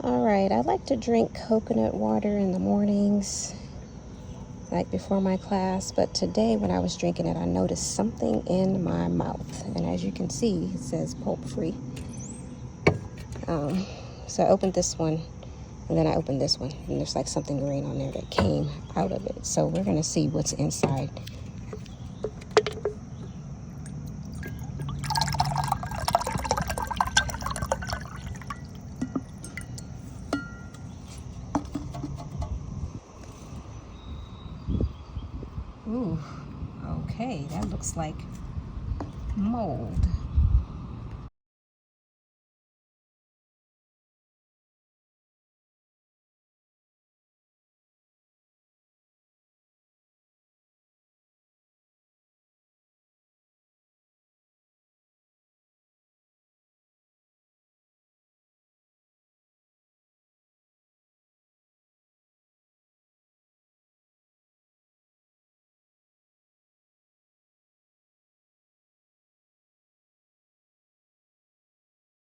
All right, I like to drink coconut water in the mornings, like before my class, but today when I was drinking it, I noticed something in my mouth. And as you can see, it says pulp free. So I opened this one, and then I opened this one, and there's like something green on there that came out of it. So we're gonna see what's inside. Ooh, okay, that looks like mold.